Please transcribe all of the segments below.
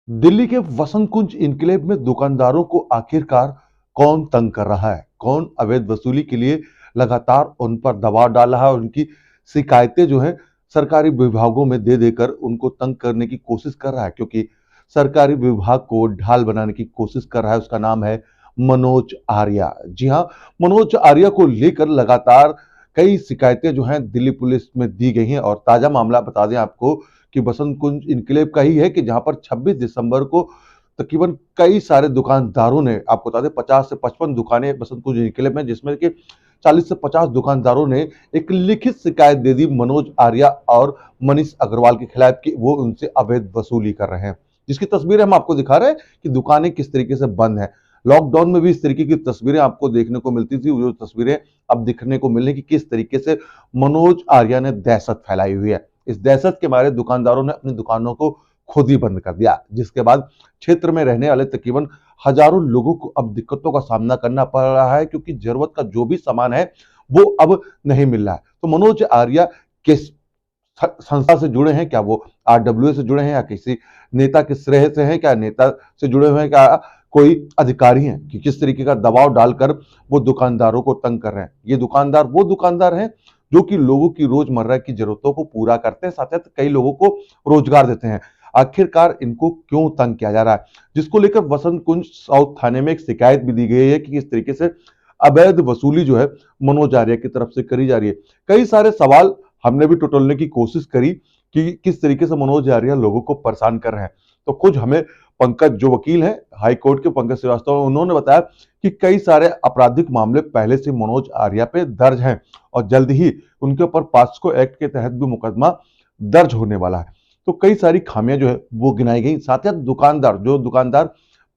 दिल्ली के वसंत कुंज इनक्लेव में दुकानदारों को आखिरकार कौन तंग कर रहा है? कौन अवैध वसूली के लिए लगातार उन पर दबाव डाल रहा है और उनकी शिकायतें जो है सरकारी विभागों में दे देकर उनको तंग करने की कोशिश कर रहा है, क्योंकि सरकारी विभाग को ढाल बनाने की कोशिश कर रहा है। उसका नाम है मनोज आर्या। जी हाँ, मनोज आर्या को लेकर लगातार कई शिकायतें जो हैं दिल्ली पुलिस में दी गई हैं और ताजा मामला बता दें आपको कि बसंत कुंज इनक्लेव का ही है कि जहां पर 26 दिसंबर को तकरीबन कई सारे दुकानदारों ने, आपको बता दें 50 से 55 दुकानें बसंत कुंज इनक्लेव में, जिसमें कि 40 से 50 दुकानदारों ने एक लिखित शिकायत दे दी मनोज आर्या और मनीष अग्रवाल के खिलाफ कि वो उनसे अवैध वसूली कर रहे हैं। जिसकी तस्वीरें हम आपको दिखा रहे हैं कि दुकानें किस तरीके से बंद है। लॉकडाउन में भी इस तरीके की तस्वीरें आपको देखने को मिलती थी, जो तस्वीरें अब दिखने को मिलने की किस तरीके से मनोज आर्या ने दहशत फैलाई हुई है। इस दहशत के मारे दुकानदारों ने अपनी दुकानों को खुद ही बंद कर दिया, जिसके बाद क्षेत्र में रहने वाले तकरीबन हजारों लोगों को अब दिक्कतों का सामना करना पड़ रहा है, क्योंकि जरूरत का जो भी सामान है वो अब नहीं मिल रहा है। तो मनोज आर्या किस संस्था से जुड़े हैं? क्या वो आरडब्ल्यू से जुड़े हैं या किसी नेता के श्रेय से हैं? क्या नेता से जुड़े हुए हैं? क्या कोई अधिकारी हैं कि किस तरीके का दबाव डालकर वो दुकानदारों को तंग कर रहे हैं? ये दुकानदार वो दुकानदार हैं जो कि लोगों की रोजमर्रा की जरूरतों को पूरा करते हैं, साथ ही कई लोगों को रोजगार देते हैं। आखिरकार इनको क्यों तंग किया जा रहा है, जिसको लेकर वसंत कुंज साउथ थाने में एक शिकायत भी दी गई है कि किस तरीके से अवैध वसूली जो है मनोज आर्या की तरफ से करी जा रही है। कई सारे सवाल हमने भी टटोलने की कोशिश करी कि किस तरीके से मनोज आर्या लोगों को परेशान कर रहे हैं। तो कुछ हमें पंकज, जो वकील हैं हाई कोर्ट के पंकज श्रीवास्तव, उन्होंने बताया कि कई सारे आपराधिक मामले पहले से मनोज आर्या पे दर्ज हैं और जल्द ही उनके ऊपर पॉक्सो एक्ट के तहत भी मुकदमा दर्ज होने वाला है। तो कई सारी खामियां जो है वो गिनाई गई। साथ ही दुकानदार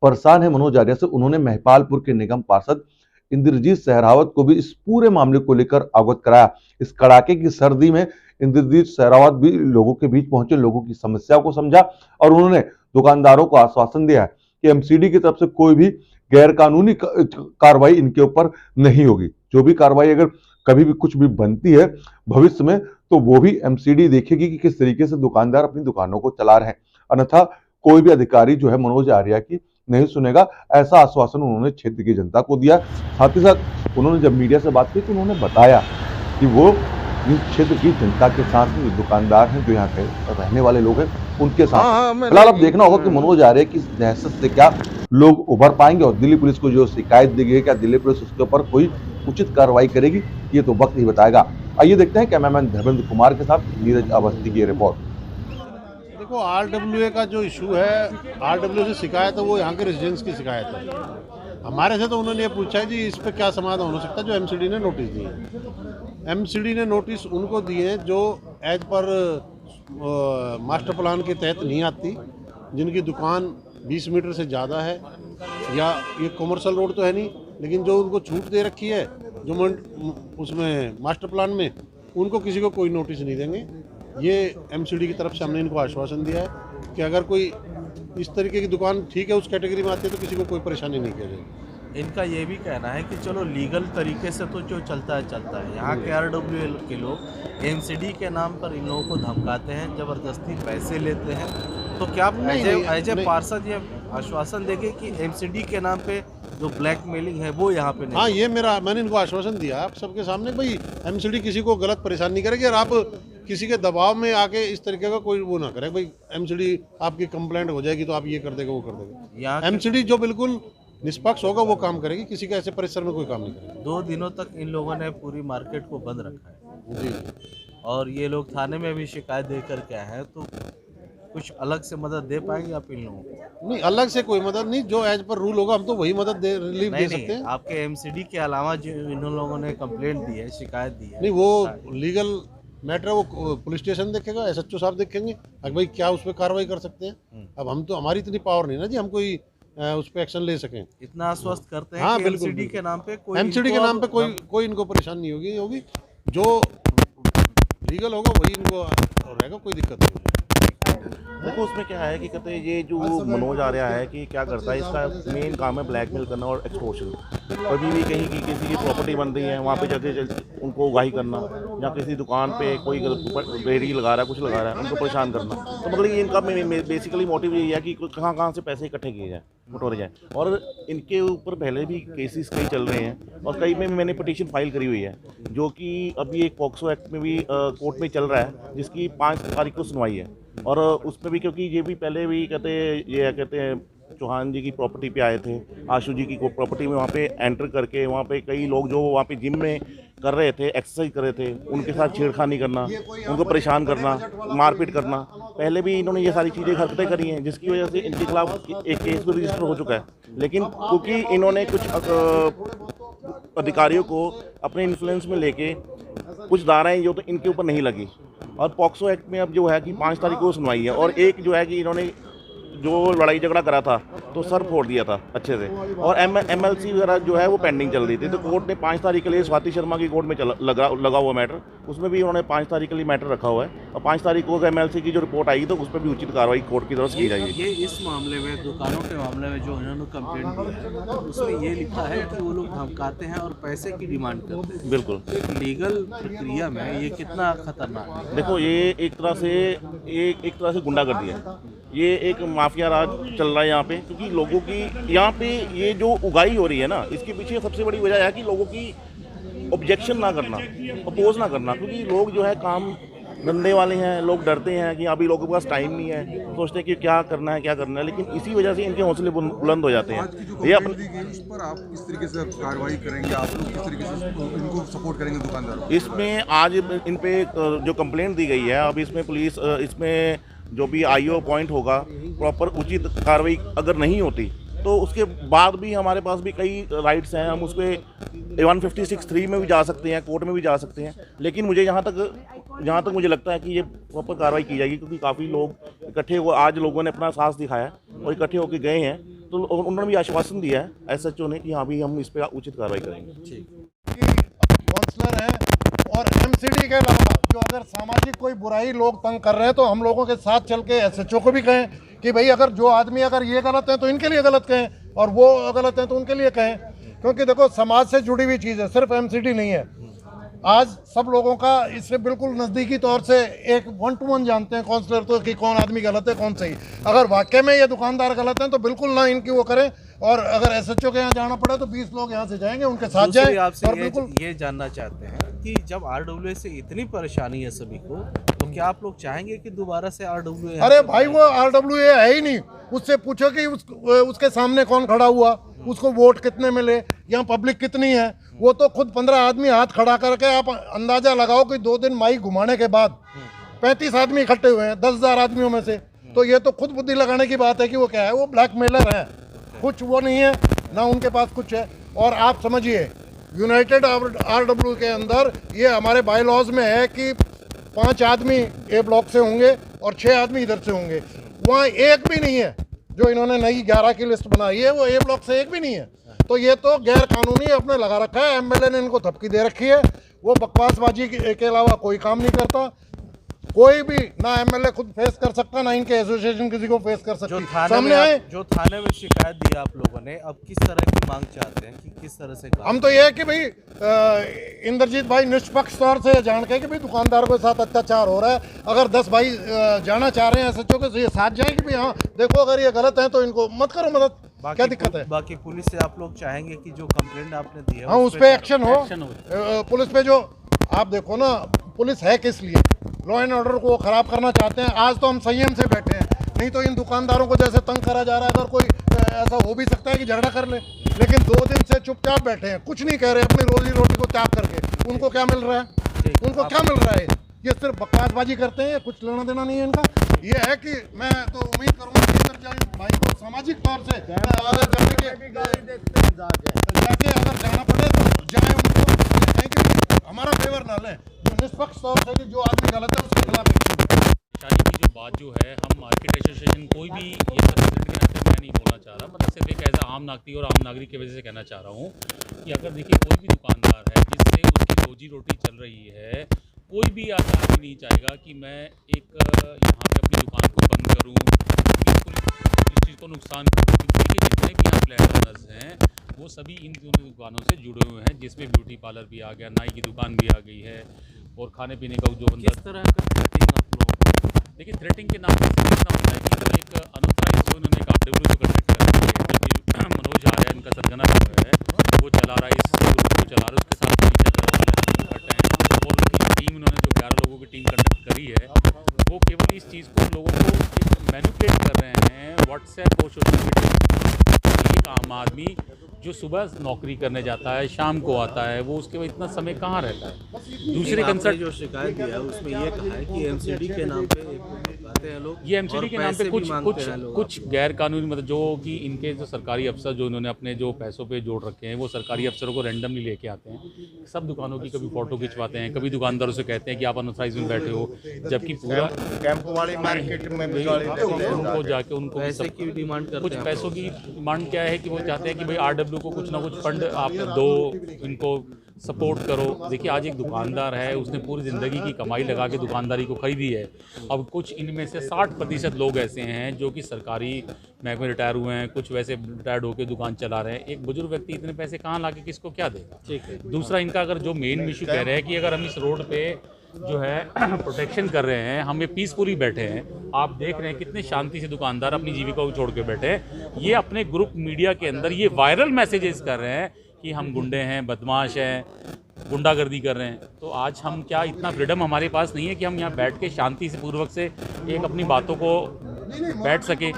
परेशान है मनोज आर्या से, उन्होंने महिपालपुर के निगम पार्षद इंद्रजीत सहरावत को भी इस पूरे मामले को लेकर अवगत कराया। इस कड़ाके की सर्दी में इंद्रजीत सहरावत भी लोगों के बीच पहुंचे, लोगों की समस्या को समझा और उन्होंने दुकानदारों को आश्वासन दिया कि एमसीडी की तरफ से कोई भी गैर कानूनी कार्रवाई इनके ऊपर नहीं होगी। जो भी कार्रवाई अगर कभी भी कुछ भी बनती है भविष्य में, तो वो भी एमसीडी देखेगी कि किस तरीके से दुकानदार अपनी दुकानों को चला रहे हैं। अन्यथा कोई भी अधिकारी जो है मनोज आर्या की नहीं सुनेगा, ऐसा आश्वासन उन्होंने क्षेत्र की जनता को दिया। साथ ही साथ उन्होंने जब मीडिया से बात की तो उन्होंने बताया कि वो इस क्षेत्र की जनता के साथ, जो दुकानदार हैं, जो यहाँ के रहने वाले लोग हैं, उनके साथ। फिलहाल अब देखना होगा कि मनोज आर्या की दहशत से क्या लोग उभर पाएंगे और दिल्ली पुलिस को जो शिकायत दी गई है, क्या दिल्ली पुलिस उसके ऊपर कोई उचित कार्रवाई करेगी, ये तो वक्त ही बताएगा। आइए देखते हैं कैमरामैन धर्मेंद्र कुमार के साथ नीरज अवस्थी की रिपोर्ट। देखो, आरडब्ल्यूए का जो इशू है, आरडब्ल्यू से शिकायत है, वो यहाँ के रेजिडेंट्स की शिकायत है। हमारे से तो उन्होंने ये पूछा है जी इस पर क्या समाधान हो सकता है, जो एमसीडी ने नोटिस दिए हैं। एमसीडी ने नोटिस उनको दिए हैं जो एज पर मास्टर प्लान के तहत नहीं आती, जिनकी दुकान 20 मीटर से ज़्यादा है, या ये कॉमर्शियल रोड तो है नहीं, लेकिन जो उनको छूट दे रखी है जो उसमें मास्टर प्लान में, उनको किसी को कोई नोटिस नहीं देंगे। ये एमसीडी की तरफ से हमने इनको आश्वासन दिया है कि अगर कोई इस तरीके की दुकान ठीक है, उस कैटेगरी में आती है, तो किसी को कोई परेशानी नहीं की जाएगी। इनका ये भी कहना है कि चलो लीगल तरीके से तो जो चलता है यहाँ के आरडब्ल्यूएल के लोग एमसीडी के नाम पर इन लोगों को धमकाते हैं, ज़बरदस्ती पैसे लेते हैं। तो क्या एज ए पार्षद ये आश्वासन देंगे कि एमसीडी के नाम पे जो ब्लैकमेलिंग है वो यहाँ पे नहीं? हाँ, ये मैंने इनको आश्वासन दिया आप सबके सामने, भाई एमसीडी किसी को गलत परेशान नहीं करेगी और आप किसी के दबाव में आके इस तरीके का कोई वो ना करे, भाई एमसीडी आपकी कंप्लेंट हो जाएगी तो आप ये कर देगा वो कर देगा। एमसीडी जो बिल्कुल निष्पक्ष होगा वो काम करेगी, किसी का ऐसे परिसर में कोई काम नहीं करेगा। 2 दिनों तक इन लोगों ने पूरी मार्केट को बंद रखा है जी, और ये लोग थाने में भी शिकायत देकर के आए हैं। तो कुछ अलग से मदद दे पाएंगे आप इन लोगों को? नहीं, अलग से कोई मदद नहीं, जो एज पर रूल होगा हम तो वही मदद रिलीफ दे सकते हैं। आपके एमसीडी के अलावा जो इन लोगों ने कंप्लेंट दी है, शिकायत दी है, नहीं, वो लीगल मैटर वो पुलिस स्टेशन देखेगा, एसएचओ साहब देखेंगे अगर भाई क्या उस पर कार्रवाई कर सकते हैं। अब हम तो, हमारी इतनी पावर नहीं ना जी हम कोई उस पर एक्शन ले सकें। इतना आश्वस्त करते हैं हाँ, कि बिल्कुल, एमसीडी के नाम पे कोई इनको परेशानी नहीं होगी, जो लीगल होगा वही इनको रहेगा, कोई दिक्कत नहीं होगी। देखो उसमें क्या है कि कहते हैं ये जो मनोज आर्या है कि क्या करता है, इसका मेन काम है ब्लैकमेल करना और एक्सटॉर्शन। कभी भी कहीं की किसी की प्रॉपर्टी बन रही है वहाँ पे जाके उनको उगाही करना, या किसी दुकान पे कोई रेडी लगा रहा है, कुछ लगा रहा है, उनको परेशान करना। तो मतलब ये इनका बेसिकली मोटिव यही है कि कहाँ से पैसे इकट्ठे किए जाए, बटोरे जाए। और इनके ऊपर पहले भी केसेस कई चल रहे हैं और कई में मैंने पिटीशन फाइल करी हुई है, जो कि अभी एक पॉक्सो एक्ट में भी कोर्ट में चल रहा है, जिसकी 5 तारीख को सुनवाई है। और उसमें भी क्योंकि ये भी पहले भी कहते हैं चौहान जी की प्रॉपर्टी पे आए थे, आशु जी की प्रॉपर्टी में वहाँ पे एंटर करके वहाँ पे कई लोग जो वहाँ पे जिम में कर रहे थे, एक्सरसाइज कर रहे थे, उनके साथ छेड़खानी करना, उनको परेशान करना, मारपीट करना। पहले भी इन्होंने ये सारी चीज़ें हरकतें करी हैं, जिसकी वजह से इनके खिलाफ एक केस भी रजिस्टर हो चुका है। लेकिन क्योंकि इन्होंने कुछ अधिकारियों को अपने इन्फ्लुएंस में लेके कुछ धाराएं जो तो इनके ऊपर नहीं लगी, और पॉक्सो एक्ट में अब जो है कि 5 तारीख को सुनवाई है। और एक जो है कि इन्होंने जो लड़ाई झगड़ा करा था तो सर फोड़ दिया था अच्छे से, और MLC वगैरह जो है वो पेंडिंग चल रही थी। तो कोर्ट ने 5 तारीख के लिए स्वाति शर्मा की कोर्ट में लगा हुआ मैटर, उसमें भी उन्होंने 5 तारीख के लिए मैटर रखा हुआ है, और 5 तारीख को MLC की जो रिपोर्ट आएगी तो उस पर भी उचित कार्रवाई कोर्ट की तरफ से की जाएगी। ये इस मामले में, दुकानों के मामले में जो उन्होंने कंप्लेंट दी है उसमें ये लिखा है कि वो लोग धमकाते हैं और पैसे की डिमांड करते हैं। बिल्कुल। लीगल प्रक्रिया में ये कितना खतरनाक है? देखो ये एक तरह से गुंडागर्दी है, ये एक माफिया राज चल रहा है यहाँ पे। क्योंकि लोगों की यहाँ पे ये जो उगाही हो रही है ना, इसके पीछे सबसे बड़ी वजह है कि लोगों की ऑब्जेक्शन ना करना, अपोज ना करना। क्योंकि लोग जो है काम धंधे वाले हैं, लोग डरते हैं कि अभी लोगों के पास टाइम नहीं है, सोचते हैं कि क्या करना है, लेकिन इसी वजह से इनके हौसले बुलंद हो जाते हैं। ये उस पर आप किस तरीके से कार्रवाई करेंगे, आप लोग किस तरीके से इनको सपोर्ट करेंगे दुकानदारों? इसमें आज इन पे जो कंप्लेंट दी गई है, अब इसमें पुलिस इसमें जो भी IO अपॉइंट होगा, प्रॉपर उचित कार्रवाई अगर नहीं होती तो उसके बाद भी हमारे पास भी कई राइट्स हैं, हम उस पर 156(3) में भी जा सकते हैं, कोर्ट में भी जा सकते हैं। लेकिन मुझे जहाँ तक मुझे लगता है कि ये प्रॉपर कार्रवाई की जाएगी, क्योंकि काफ़ी लोग इकट्ठे हुए, आज लोगों ने अपना साहस दिखाया और इकट्ठे होकर गए हैं। तो उन्होंने भी आश्वासन दिया है SHO ने कि हाँ भी हम इस पर उचित कार्रवाई करेंगे। काउंसलर है और MCD के अलावा जो अगर सामाजिक कोई बुराई लोग तंग कर रहे हैं तो हम लोगों के साथ चल के SHO को भी कहें कि भाई अगर जो आदमी अगर ये गलत है तो इनके लिए गलत कहें, और वो गलत है तो उनके लिए कहें। क्योंकि देखो समाज से जुड़ी हुई चीज़ है, सिर्फ MCD नहीं है। आज सब लोगों का इससे बिल्कुल नज़दीकी तौर से एक 1 to 1 जानते हैं काउंसलर तो कि कौन आदमी गलत है कौन सही। अगर वाकई में ये दुकानदार गलत हैं तो बिल्कुल ना इनकी वो करें, और अगर SHO के यहाँ जाना पड़े तो 20 लोग यहाँ से जाएंगे, उनके साथ जाएं। आपसे और बिल्कुल ये जानना चाहते हैं कि जब RWA से इतनी परेशानी है सभी को, तो क्या आप लोग चाहेंगे कि दोबारा से RWA? अरे भाई वो RWA है ही नहीं, उससे पूछो कि उसके सामने कौन खड़ा हुआ, उसको वोट कितने मिले, यहाँ पब्लिक कितनी है। वो तो खुद 15 आदमी हाथ खड़ा करके आप अंदाजा लगाओ कि 2 दिन माइक घुमाने के बाद 35 आदमी इकट्ठे हुए हैं 10,000 आदमियों में से। तो ये तो खुद बुद्धि लगाने की बात है कि वो क्या है, वो ब्लैकमेलर है, कुछ वो नहीं है ना उनके पास कुछ है। और आप समझिए यूनाइटेड RW के अंदर ये हमारे बाई लॉज में है कि 5 आदमी A ब्लॉक से होंगे और 6 आदमी इधर से होंगे। वहाँ एक भी नहीं है जो इन्होंने नई 11 की लिस्ट बनाई है, वो A ब्लॉक से एक भी नहीं है। तो ये तो गैर कानूनी अपने लगा रखा है, MLA ने इनको थपकी दे रखी है। वो बकवासबाजी के अलावा कोई काम नहीं करता। कोई भी ना MLA खुद फेस कर सकता, ना इनके एसोसिएशन किसी को फेस कर सकती। सामने आए जो थाने में शिकायत दी आप लोगों ने, अब किस तरह की मांग चाहते हैं कि किस तरह से हम तो ये है कि भाई इंद्रजीत भाई निष्पक्ष तौर से जान के कि भाई दुकानदारों के साथ अत्याचार हो रहा है। अगर 10 भाई जाना चाह रहे हैं SHO के, तो ये साथ जाए कि भाई हाँ देखो अगर ये गलत है तो इनको मत करो मदद, क्या दिक्कत है। बाकी पुलिस से आप लोग चाहेंगे कि जो कंप्लेंट आपने दी है हाँ उस पर एक्शन हो। पुलिस पे जो आप देखो ना, पुलिस है किस लिए, लॉ एंड ऑर्डर को खराब करना चाहते हैं। आज तो हम संयम से बैठे हैं, नहीं तो इन दुकानदारों को जैसे तंग करा जा रहा है, अगर कोई ऐसा हो भी सकता है कि झगड़ा कर ले। लेकिन 2 दिन से चुपचाप बैठे हैं, कुछ नहीं कह रहे, अपनी रोजी रोटी को त्याग करके। उनको क्या मिल रहा है, उनको क्या मिल रहा है? ये सिर्फ बकवासबाजी करते हैं, कुछ लेना देना नहीं है इनका। ये है कि मैं तो उम्मीद करूँगा कि भाई को सामाजिक तौर से जाके अगर जाना पड़े तो जाए, उनको हमारा फेवर ना लें, निष्पक्ष तौर से जो आदमी गलत है उसके खिलाफ परेशानी की जो बात जो है, हम मार्केट एसोसिएशन कोई भी ये सब के नाते मैं नहीं बोलना चाह रहा, मतलब सिर्फ एक एज आम नागरिक और आम नागरिक की वजह से कहना चाह रहा हूँ कि अगर देखिए कोई भी दुकानदार है जिससे उसकी रोजी रोटी चल रही है, कोई भी आदमी नहीं चाहेगा कि मैं एक यहाँ पे अपनी दुकान को बंद करूँ, इस चीज़ को नुकसान करूँ। देखिए जितने भी यहाँ फ्लैट ओनर्स हैं वो सभी इन दोनों दुकानों से जुड़े हुए हैं, जिसमें ब्यूटी पार्लर भी आ गया, नाई की दुकान भी आ गई है, और खाने पीने का जो बंदा किस तरह का थ्रेटिंग आप लोगों को? देखिए थ्रेटिंग के नाम पर इतना होता है कि एक अनऑथराइज जो उन्होंने एक RW को कंडक्ट कर रही है, क्योंकि मनोज आर्य इनका सरगना जो है वो चला रहा है, इस ग्रुप को चला रहा है, उसके साथ भी और उनकी टीम, उन्होंने जो 11 लोगों की टीम कंडक्ट करी है, वो केवल इस चीज़ को लोगों को मैनिपुलेट कर रहे हैं व्हाट्सएप और सोशल मीडिया। एक आम आदमी जो सुबह नौकरी करने जाता है, शाम को आता है, वो उसके बाद इतना समय कहाँ रहता है। दूसरे आपने कंसर्ट जो शिकायत दिया है उसमें ये कहा है कि एमसीडी के नाम पे आते हैं लोग, ये एमसीडी और के नाम पे पैसे भी कुछ मांगते कुछ हैं लोग। कुछ गैर कानूनी, मतलब जो कि इनके जो सरकारी अफसर जो इन्होंने अपने जो पैसों पे जोड़ रखे हैं, वो सरकारी अफसरों को रैंडमली लेके आते हैं, सब दुकानों की कभी फोटो खिंचवाते हैं, कभी दुकानदारों से कहते हैं कि आप अनऑथराइज में बैठे हो, जबकि पूरा कैंप वाले मार्केट में उनको जाके उनको पैसे की डिमांड करते कुछ हैं। पैसों की डिमांड क्या है कि वो चाहते हैं कि भाई RW को कुछ ना कुछ फंड आप दो, इनको सपोर्ट करो। देखिए आज एक दुकानदार है, उसने पूरी ज़िंदगी की कमाई लगा के दुकानदारी को खरीदी है। अब कुछ इनमें से 60% लोग ऐसे हैं जो कि सरकारी महकमे रिटायर हुए हैं, कुछ वैसे रिटायर्ड होकर दुकान चला रहे हैं। एक बुजुर्ग व्यक्ति इतने पैसे कहाँ ला के किसको क्या देगा। ठीक है। दूसरा इनका अगर जो मेन इशू कह रहे हैं कि अगर हम इस रोड पे जो है प्रोटेक्शन कर रहे हैं, हम ये पीसफुली बैठे हैं, आप देख रहे हैं कितने शांति से दुकानदार अपनी जीविका को छोड़ के बैठे हैं, ये अपने ग्रुप मीडिया के अंदर ये वायरल मैसेजेस कर रहे हैं कि हम गुंडे हैं, बदमाश हैं, गुंडागर्दी कर रहे हैं। तो आज हम क्या इतना फ्रीडम हमारे पास नहीं है कि हम यहाँ बैठ के शांति से पूर्वक से एक अपनी बातों को बैठ सके।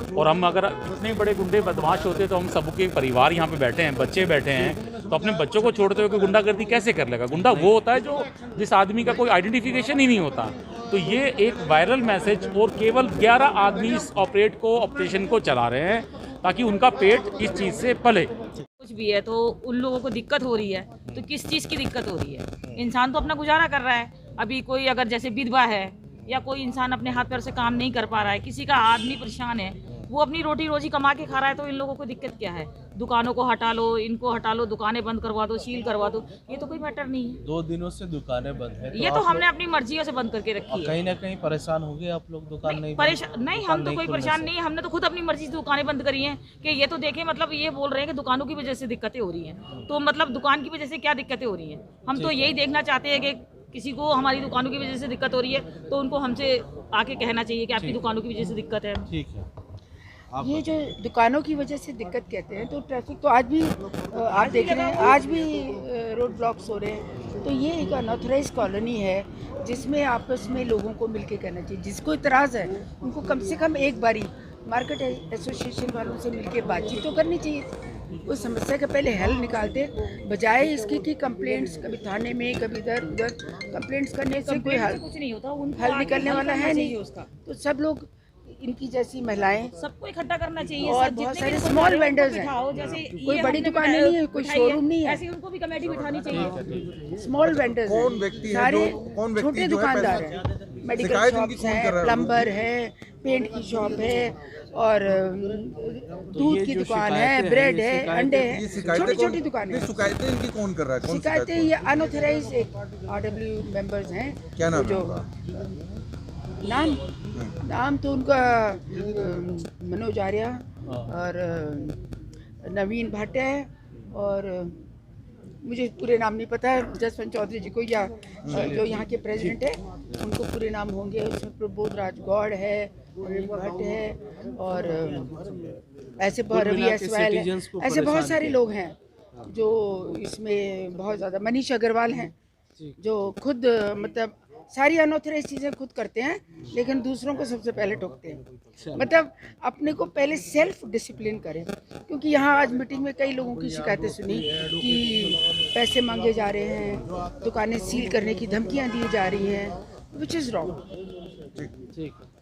और हम अगर इतने बड़े गुंडे बदमाश होते तो हम सबके परिवार यहाँ पे बैठे हैं, बच्चे बैठे हैं, तो अपने बच्चों को छोड़ते हुए कोई गुंडागर्दी कैसे कर लेगा। गुंडा वो होता है जो जिस आदमी का कोई आइडेंटिफिकेशन ही नहीं होता। तो ये एक वायरल मैसेज, और केवल 11 आदमी इस ऑपरेशन को चला रहे हैं ताकि उनका पेट इस चीज़ से पले। कुछ भी है तो उन लोगों को दिक्कत हो रही है, तो किस चीज़ की दिक्कत हो रही है। इंसान तो अपना गुजारा कर रहा है। अभी कोई अगर जैसे विधवा है या कोई इंसान अपने हाथ पैर से काम नहीं कर पा रहा है, किसी का आदमी परेशान है, वो अपनी रोटी रोजी कमा के खा रहा है, तो इन लोगों को दिक्कत क्या है। दुकानों को हटा लो, इनको हटा लो, दुकानें बंद करवा दो, सील करवा दो, ये तो कोई मैटर नहीं है। 2 दिनों से दुकानें बंद है, ये तो हमने अपनी मर्जियों से बंद करके रखी है। कहीं ना कहीं परेशान हो गए आप लोग, दुकान नहीं परेशान नहीं, हम तो कोई परेशान नहीं, हमने तो खुद अपनी मर्जी से दुकानें बंद करी हैं। कि ये तो देखें, मतलब ये बोल रहे हैं कि दुकानों की वजह से दिक्कतें हो रही हैं, तो मतलब दुकान की वजह से क्या दिक्कतें हो रही हैं। हम तो यही देखना चाहते हैं कि किसी को हमारी दुकानों की वजह से दिक्कत हो रही है तो उनको हमसे आके कहना चाहिए कि आपकी दुकानों की वजह से दिक्कत है। ठीक है। ये जो दुकानों की वजह से दिक्कत कहते हैं, तो ट्रैफिक तो आज भी आप देख रहे हैं, आज भी रोड ब्लॉक्स हो रहे हैं। तो ये एक अनऑथराइज कॉलोनी है जिसमें आपस में लोगों को मिलके करना चाहिए। जिसको इतराज़ है उनको कम से कम एक बारी मार्केट एसोसिएशन वालों से मिलके बातचीत तो करनी चाहिए। उस समस्या का पहले हल निकालते, बजाय इसकी कि कंप्लेंट्स कभी थाने में कभी इधर उधर कंप्लेंट्स करने से कोई हल कुछ नहीं होता, हल निकलने वाला है नहीं उसका। तो सब लोग इनकी जैसी महिलाएं सबको इकट्ठा करना चाहिए। और बहुत सारे स्मॉल वेंडर्स हैं, जैसे कोई बड़ी दुकानें नहीं है, कोई शोरूम नहीं है, ऐसे उनको भी कमेटी बिठानी चाहिए। स्मॉल वेंडर्स कौन व्यक्ति है सारे कौन व्यक्ति छोटे जो है दुकानदार पैसा- हैं, मेडिकल शिकायत शॉप्स उनकी कौन कर हैं, रहा है? प्लम्बर है, पेंट की शॉप है, और दूध की दुकान है, ब्रेड है, अंडे ये हैं, शिकायतें छोटी कौन- छोटी दुकानें ये हैं। शिकायतें इनकी कौन कर रहा है? कौन शिकायतें शिकायत ये अनऑथराइज RW मेंबर्स हैं। क्या नाम है जो उनका? नाम तो उनका मनोज आर्य और नवीन भाटिया है, और मुझे पूरे नाम नहीं पता है, जसवंत चौधरी जी को, या जो यहाँ के प्रेसिडेंट है उनको पूरे नाम होंगे। उसमें प्रबोध राज गौड़ है, नवीन भट्ट है, और ऐसे रवि एसवाल है, ऐसे बहुत सारे लोग हैं जो इसमें बहुत ज़्यादा। मनीष अग्रवाल हैं जो खुद मतलब सारी अनऑथराइज चीज़ें खुद करते हैं, लेकिन दूसरों को सबसे पहले ठोकते हैं। मतलब अपने को पहले सेल्फ डिसिप्लिन करें, क्योंकि यहाँ आज मीटिंग में कई लोगों की शिकायतें सुनी कि पैसे मांगे जा रहे हैं, दुकानें सील करने की धमकियाँ दी जा रही हैं, विच इज़ रॉन्ग। ठीक है।